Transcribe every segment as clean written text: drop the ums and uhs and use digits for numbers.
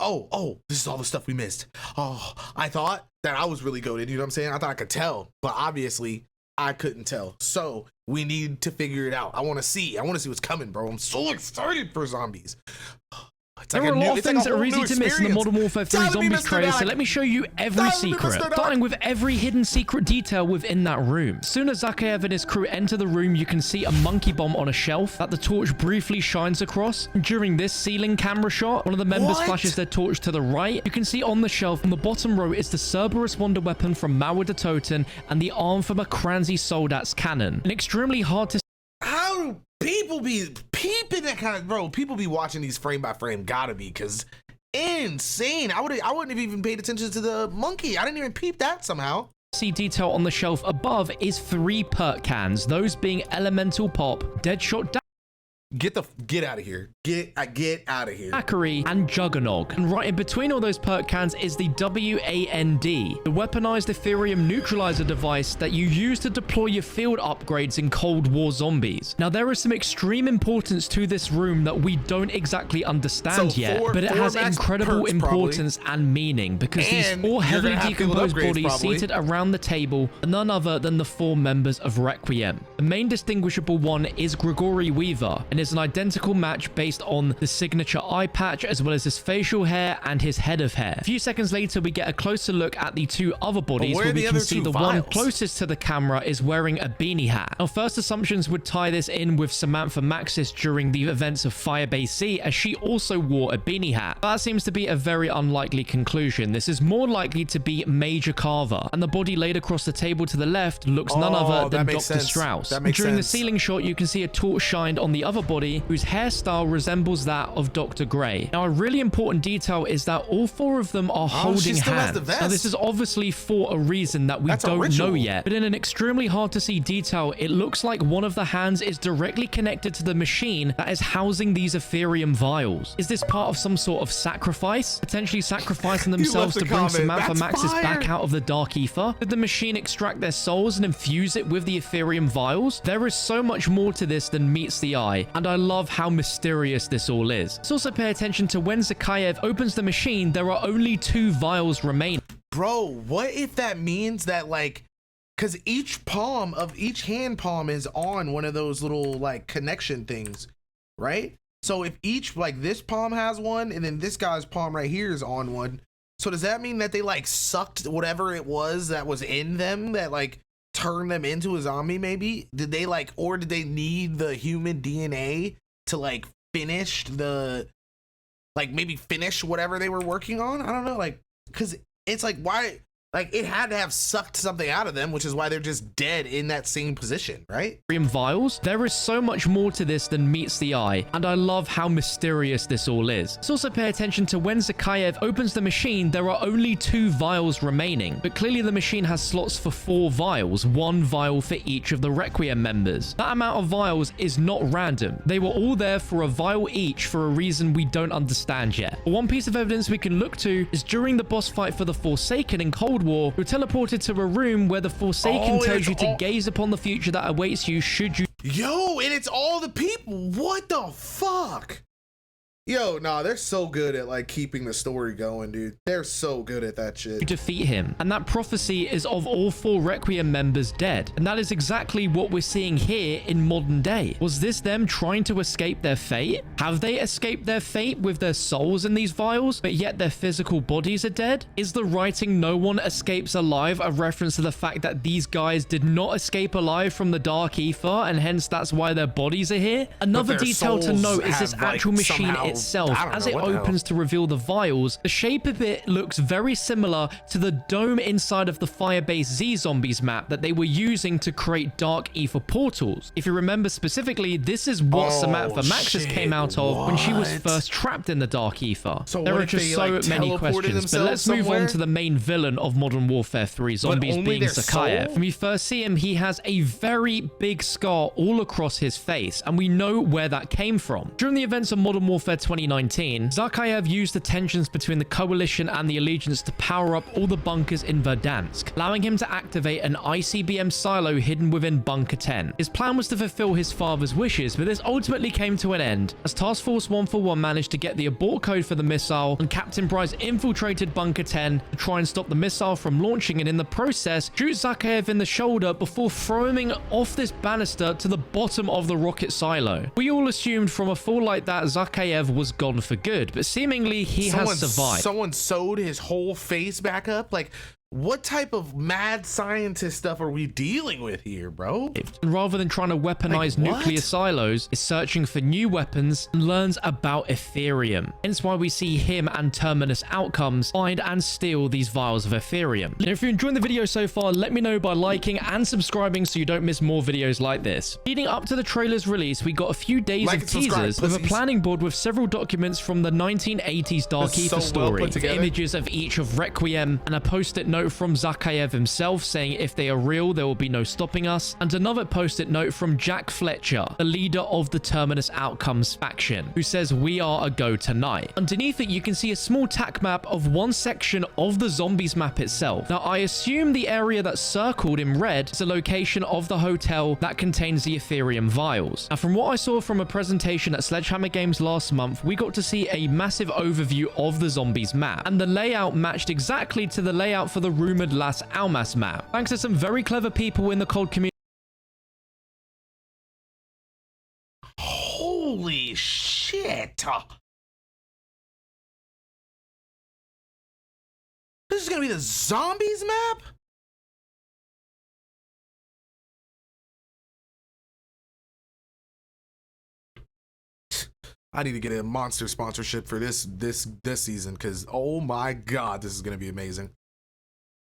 oh, this is all the stuff we missed. Oh, I thought that I was really goated, you know what I'm saying? I thought I could tell, but obviously I couldn't tell. So we need to figure it out. I want to see what's coming, bro. I'm so excited for zombies. There are a lot of things that are easy to miss in the Modern Warfare 3 Zombies trailer, so let me show you every secret, starting with every hidden secret detail within that room. As soon as Zakhaev and his crew enter the room, you can see a monkey bomb on a shelf that the torch briefly shines across. During this ceiling camera shot, one of the members flashes their torch to the right. You can see on the shelf on the bottom row is the Cerberus wonder weapon from Mauer de Toten and the arm from a Kranzi Soldat's cannon. An extremely hard to... How do people be peeping that kind of, bro? People be watching these frame by frame, gotta be, because insane. I wouldn't have even paid attention to the monkey. I didn't even peep that somehow. See detail on the shelf above is 3 perk cans, those being Elemental Pop, Deadshot Get out of here. Get out of here. Daiquiri and Juggernog. And right in between all those perk cans is the WAND, the weaponized Ethereum neutralizer device that you use to deploy your field upgrades in Cold War zombies. Now, there is some extreme importance to this room that we don't exactly understand yet, but it has incredible importance and meaning, because these 4 heavily decomposed bodies seated around the table are none other than the 4 members of Requiem. The main distinguishable one is Grigori Weaver, and is an identical match based on the signature eye patch as well as his facial hair and his head of hair. A few seconds later, we get a closer look at the 2 other bodies where we can see the one closest to the camera is wearing a beanie hat. Now, first assumptions would tie this in with Samantha Maxis during the events of Firebase C, as she also wore a beanie hat. But that seems to be a very unlikely conclusion. This is more likely to be Major Carver, and the body laid across the table to the left looks none other than Dr. Strauss. During the ceiling shot, you can see a torch shined on the other body whose hairstyle resembles that of Dr. Gray. Now, a really important detail is that all 4 of them are holding hands. Now, this is obviously for a reason that we don't know yet, but in an extremely hard to see detail, it looks like one of the hands is directly connected to the machine that is housing these Ethereum vials. Is this part of some sort of sacrifice? Potentially sacrificing themselves to bring Samantha Maxis back out of the Dark Ether? Did the machine extract their souls and infuse it with the Ethereum vials? There is so much more to this than meets the eye, and I love how mysterious this all is. Let's also pay attention to when Zakhaev opens the machine, there are only 2 vials remaining. Bro, what if that means that, like, because each hand palm is on one of those little, like, connection things, right? So if each, like, this palm has one and then this guy's palm right here is on one, so does that mean that they, like, sucked whatever it was that was in them that, like, turn them into a zombie? Maybe did they, like, or did they need the human DNA to, like, finish the, like, maybe finish whatever they were working on? I don't know, like, because it's like, why, like, it had to have sucked something out of them, which is why they're just dead in that same position, right? Vials. There is so much more to this than meets the eye, and I love how mysterious this all is. Let's also pay attention to when Zakhaev opens the machine, there are only 2 vials remaining, but clearly the machine has slots for 4 vials, 1 vial for each of the Requiem members. That amount of vials is not random. They were all there for a vial each for a reason we don't understand yet. But one piece of evidence we can look to is during the boss fight for the Forsaken in Cold War, you're teleported to a room where the Forsaken tells you to gaze upon the future that awaits you should you... Yo, and it's all the people. What the fuck? Yo, nah, they're so good at, like, keeping the story going, dude. They're so good at that shit. Defeat him. And that prophecy is of all 4 Requiem members dead. And that is exactly what we're seeing here in modern day. Was this them trying to escape their fate? Have they escaped their fate with their souls in these vials, but yet their physical bodies are dead? Is the writing "no one escapes alive" a reference to the fact that these guys did not escape alive from the Dark Ether, and hence that's why their bodies are here? Another detail to note is this actual machine itself. As it opens to reveal the vials, the shape of it looks very similar to the dome inside of the Firebase Z Zombies map that they were using to create Dark Ether portals. If you remember specifically, this is what Samantha Maxis came out of when she was first trapped in the Dark Ether. So there are just so many questions, but let's move on to the main villain of Modern Warfare 3 Zombies, being Zakhaev. When we first see him, he has a very big scar all across his face, and we know where that came from. During the events of Modern Warfare 2019, Zakhaev used the tensions between the Coalition and the Allegiance to power up all the bunkers in Verdansk, allowing him to activate an ICBM silo hidden within Bunker 10. His plan was to fulfill his father's wishes, but this ultimately came to an end as Task Force 141 managed to get the abort code for the missile, and Captain Bryce infiltrated Bunker 10 to try and stop the missile from launching, and in the process shoot Zakhaev in the shoulder before throwing him off this banister to the bottom of the rocket silo. We all assumed from a fall like that Zakhaev was gone for good, but seemingly he has survived. Someone sewed his whole face back up? Like, what type of mad scientist stuff are we dealing with here, bro? And rather than trying to weaponize nuclear silos, is searching for new weapons and learns about Ethereum. Hence why we see him and Terminus Outcomes find and steal these vials of Ethereum. And if you're enjoying the video so far, let me know by liking and subscribing so you don't miss more videos like this. Leading up to the trailer's release, we got a few days of teasers with a planning board with several documents from the 1980s Dark Ether story, with images of each of Requiem and a post-it note from Zakhaev himself saying if they are real, there will be no stopping us, and another post-it note from Jack Fletcher, the leader of the Terminus Outcomes faction, who says we are a go tonight. Underneath it, you can see a small tac map of one section of the zombies map itself. Now, I assume the area that's circled in red is the location of the hotel that contains the Ethereum vials. Now, from what I saw from a presentation at Sledgehammer Games last month, we got to see a massive overview of the zombies map, and the layout matched exactly to the layout for the rumored Las Almas map, thanks to some very clever people in the cold community. Holy shit. This is gonna be the zombies map? I need to get a monster sponsorship for this season, because oh my god, this is gonna be amazing.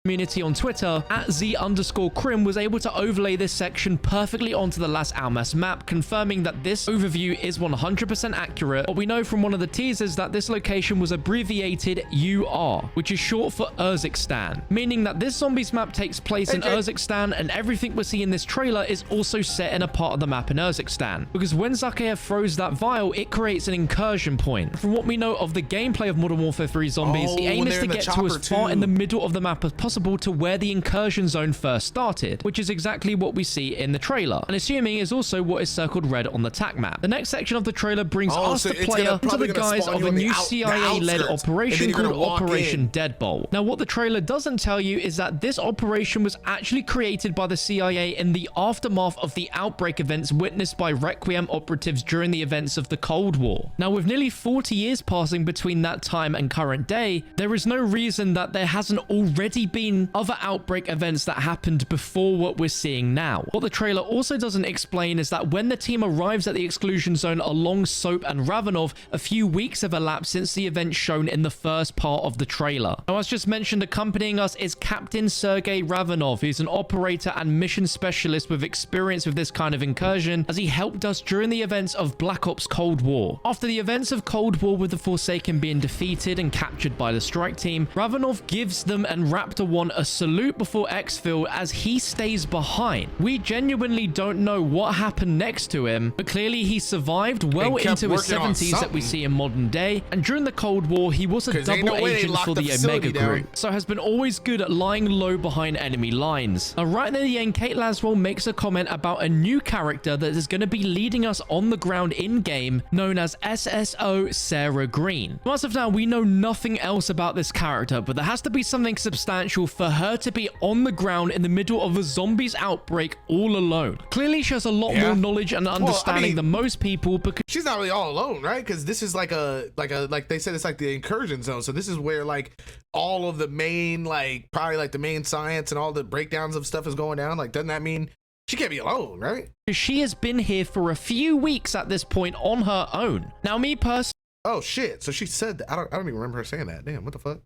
Community on Twitter at Z_Crim was able to overlay this section perfectly onto the Las Almas map, confirming that this overview is 100% accurate. But we know from one of the teasers that this location was abbreviated UR, which is short for Urzikstan, meaning that this zombies map takes place in Urzikstan, and everything we see in this trailer is also set in a part of the map in Urzikstan, because when Zakhaev throws that vial, it creates an incursion point. From what we know of the gameplay of Modern Warfare 3 Zombies, the aim is to get to as far in the middle of the map as possible to where the incursion zone first started, which is exactly what we see in the trailer, and assuming is also what is circled red on the tac map. The next section of the trailer brings us, the player, into the guise of a new CIA-led operation called Operation Deadbolt. Now, what the trailer doesn't tell you is that this operation was actually created by the CIA in the aftermath of the outbreak events witnessed by Requiem operatives during the events of the Cold War. Now, with nearly 40 years passing between that time and current day, there is no reason that there hasn't already been other outbreak events that happened before what we're seeing now. What the trailer also doesn't explain is that when the team arrives at the exclusion zone along Soap and Ravenov, a few weeks have elapsed since the event shown in the first part of the trailer. Now, as just mentioned, accompanying us is Captain Sergei Ravenov, who's an operator and mission specialist with experience with this kind of incursion, as he helped us during the events of Black Ops Cold War. After the events of Cold War with the Forsaken being defeated and captured by the strike team, Ravenov gives them and Raptor 1 a salute before exfil as he stays behind. We genuinely don't know what happened next to him, but clearly he survived well into his 70s that we see in modern day, and during the Cold War he was a double agent for the Omega Group, so has been always good at lying low behind enemy lines. Now, right near the end, Kate Laswell makes a comment about a new character that is going to be leading us on the ground in-game, known as SSO Sarah Green. As of now, we know nothing else about this character, but there has to be something substantial for her to be on the ground in the middle of a zombies outbreak all alone. Clearly, she has a lot more knowledge and understanding than most people, because she's not really all alone, right? Because this is like they said, it's like the incursion zone. So this is where like all of the main, like probably like the main science and all the breakdowns of stuff is going down. Like, doesn't that mean she can't be alone, right? She has been here for a few weeks at this point on her own. Now, me personally, oh shit! So she said that. I don't even remember her saying that. Damn, what the fuck?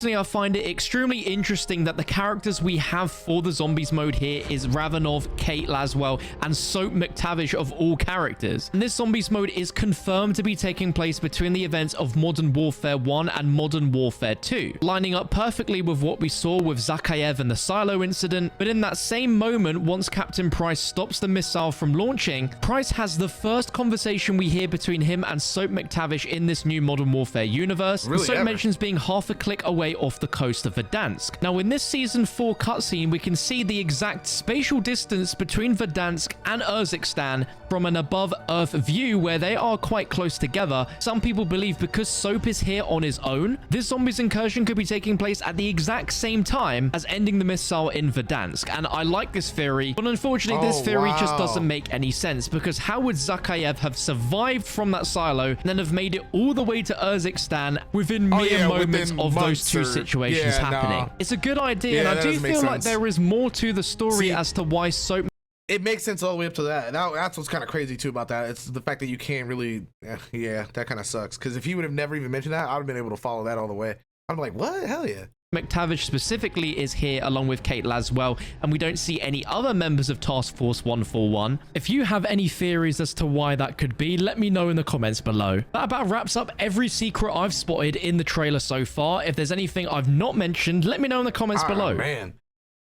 Personally, I find it extremely interesting that the characters we have for the zombies mode here is Ravenov, Kate Laswell, and Soap McTavish of all characters. And this zombies mode is confirmed to be taking place between the events of Modern Warfare 1 and Modern Warfare 2, lining up perfectly with what we saw with Zakayev and the silo incident. But in that same moment, once Captain Price stops the missile from launching, Price has the first conversation we hear between him and Soap McTavish in this new Modern Warfare universe. Really Soap ever. mentions being half a click away off the coast of Verdansk. Now, in this Season 4 cutscene, we can see the exact spatial distance between Verdansk and Urzikstan from an above-Earth view where they are quite close together. Some people believe because Soap is here on his own, this zombies incursion could be taking place at the exact same time as ending the missile in Verdansk. And I like this theory, but unfortunately, this theory just doesn't make any sense, because how would Zakayev have survived from that silo and then have made it all the way to Urzikstan within mere moments of those two situations happening? It's a good idea, and I do feel like there is more to the story as to why Soap... It makes sense all the way up to that. That's what's kind of crazy too about that. It's the fact that you can't really, yeah, that kind of sucks. Because if he would have never even mentioned that, I'd have been able to follow that all the way. I'm like, what? Hell yeah. McTavish specifically is here along with Kate Laswell, and we don't see any other members of Task Force 141. If you have any theories as to why that could be, let me know in the comments below. That about wraps up every secret I've spotted in the trailer so far. If there's anything I've not mentioned, let me know in the comments below. Man,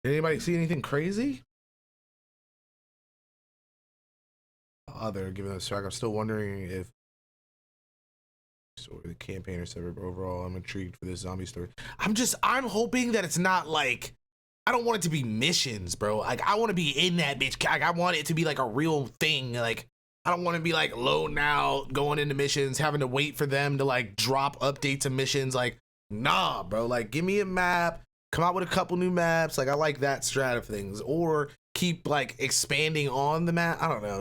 did anybody see anything crazy? Other given the track, I'm still wondering if story, the campaign or server, but overall I'm intrigued for this zombie story. I'm hoping that it's not like, I don't want it to be missions, bro. Like, I want to be in that bitch. Like, I want it to be like a real thing. Like, I don't want to be like loading out, going into missions, having to wait for them to like drop updates of missions. Like, nah, bro. Like, give me a map, come out with a couple new maps. Like, I like that strat of things, or keep like expanding on the map. I don't know.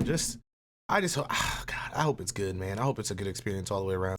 I just hope, God, I hope it's good, man. I hope it's a good experience all the way around.